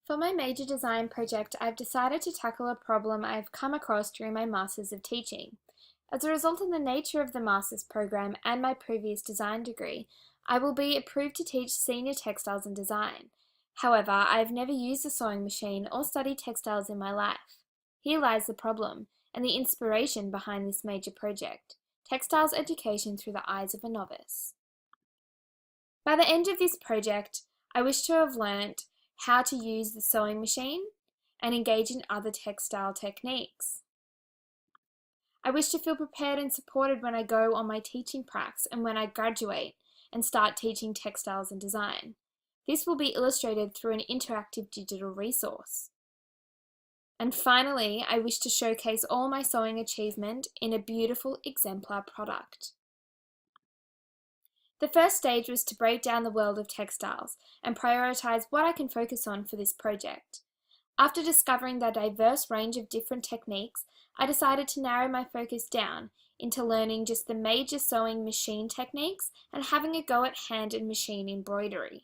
For my major design project, I've decided to tackle a problem I've come across during my Masters of Teaching. As a result of the nature of the Masters program and my previous design degree, I will be approved to teach senior textiles and design. However, I have never used a sewing machine or studied textiles in my life. Here lies the problem, and the inspiration behind this major project: textiles education through the eyes of a novice. By the end of this project, I wish to have learnt how to use the sewing machine and engage in other textile techniques. I wish to feel prepared and supported when I go on my teaching pracs and when I graduate and start teaching textiles and design. This will be illustrated through an interactive digital resource. And finally, I wish to showcase all my sewing achievement in a beautiful exemplar product. The first stage was to break down the world of textiles and prioritise what I can focus on for this project. After discovering the diverse range of different techniques, I decided to narrow my focus down into learning just the major sewing machine techniques and having a go at hand and machine embroidery.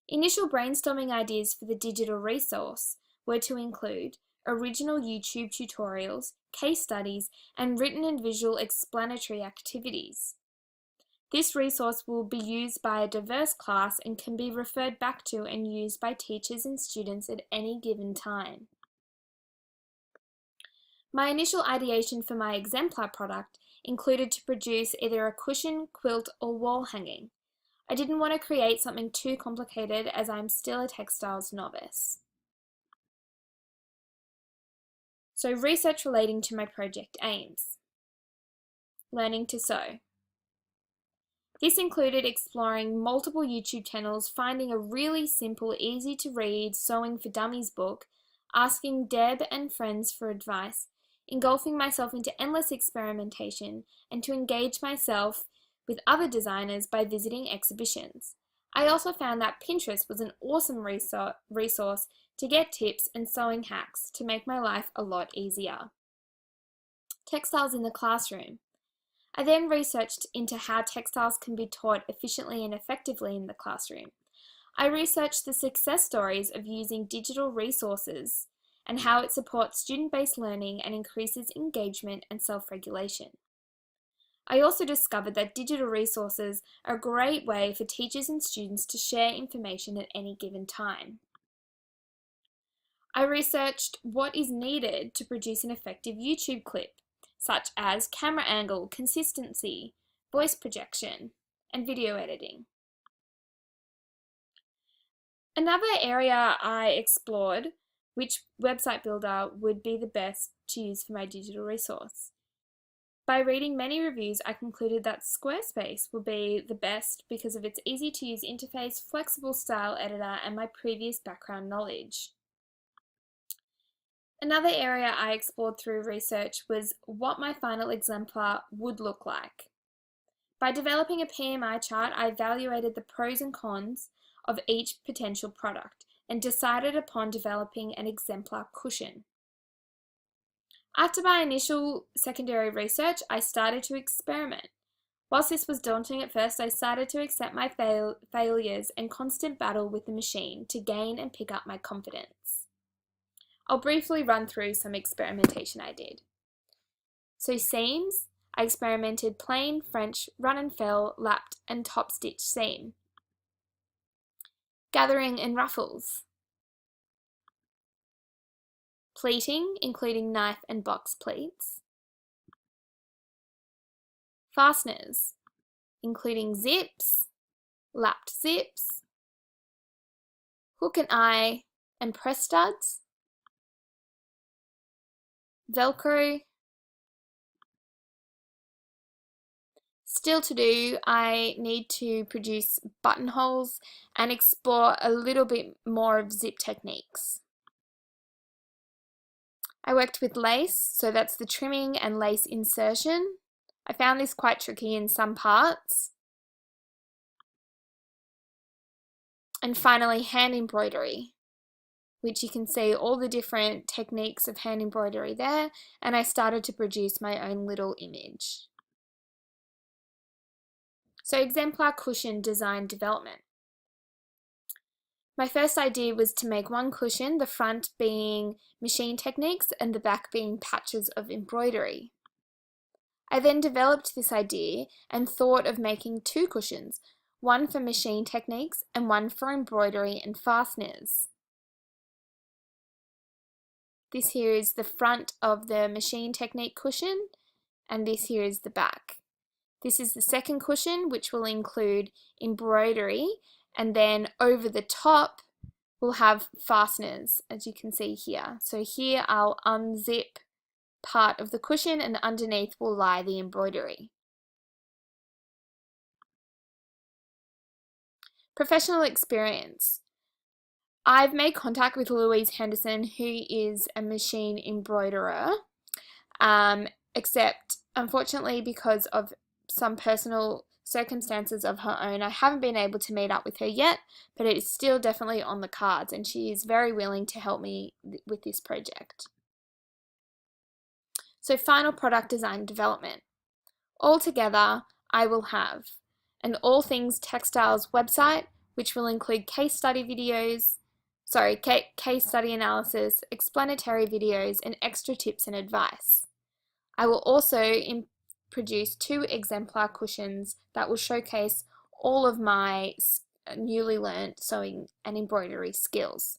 Initial brainstorming ideas for the digital resource were to include original YouTube tutorials, case studies, and written and visual explanatory activities. This resource will be used by a diverse class and can be referred back to and used by teachers and students at any given time. My initial ideation for my exemplar product included to produce either a cushion, quilt, or wall hanging. I didn't want to create something too complicated as I'm still a textiles novice. So, research relating to my project aims. Learning to sew. This included exploring multiple YouTube channels, finding a really simple, easy to read Sewing for Dummies book, asking Deb and friends for advice, engulfing myself into endless experimentation, and to engage myself with other designers by visiting exhibitions. I also found that Pinterest was an awesome resource to get tips and sewing hacks to make my life a lot easier. Textiles in the classroom. I then researched into how textiles can be taught efficiently and effectively in the classroom. I researched the success stories of using digital resources and how it supports student-based learning and increases engagement and self-regulation. I also discovered that digital resources are a great way for teachers and students to share information at any given time. I researched what is needed to produce an effective YouTube clip, such as camera angle, consistency, voice projection, and video editing. Another area I explored which website builder would be the best to use for my digital resource. By reading many reviews, I concluded that Squarespace would be the best because of its easy-to-use interface, flexible style editor, and my previous background knowledge. Another area I explored through research was what my final exemplar would look like. By developing a PMI chart, I evaluated the pros and cons of each potential product and decided upon developing an exemplar cushion. After my initial secondary research, I started to experiment. Whilst this was daunting at first, I started to accept my failures and constant battle with the machine to gain and pick up my confidence. I'll briefly run through some experimentation I did. So seams, I experimented plain, French, run and fell, lapped and top stitch seam. Gathering and ruffles. Pleating, including knife and box pleats. Fasteners, including zips, lapped zips, hook and eye and press studs, Velcro. Still to do, I need to produce buttonholes and explore a little bit more of zip techniques. I worked with lace, so that's the trimming and lace insertion. I found this quite tricky in some parts. And finally, hand embroidery, which you can see all the different techniques of hand embroidery there, and I started to produce my own little image. So exemplar cushion design development. My first idea was to make one cushion, the front being machine techniques and the back being patches of embroidery. I then developed this idea and thought of making two cushions, one for machine techniques and one for embroidery and fasteners. This here is the front of the machine technique cushion, and this here is the back. This is the second cushion, which will include embroidery, and then over the top we'll have fasteners, as you can see here. So here I'll unzip part of the cushion and underneath will lie the embroidery. Professional experience. I've made contact with Louise Henderson, who is a machine embroiderer, except unfortunately because of some personal circumstances of her own, I haven't been able to meet up with her yet, but it is still definitely on the cards and she is very willing to help me with this project. So final product design development. Altogether, I will have an all things textiles website, which will include case study analysis, explanatory videos, and extra tips and advice. I will also produce 2 exemplar cushions that will showcase all of my newly learned sewing and embroidery skills.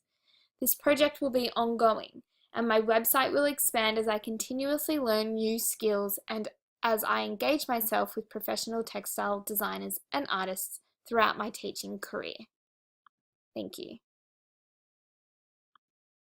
This project will be ongoing, and my website will expand as I continuously learn new skills and as I engage myself with professional textile designers and artists throughout my teaching career. Thank you.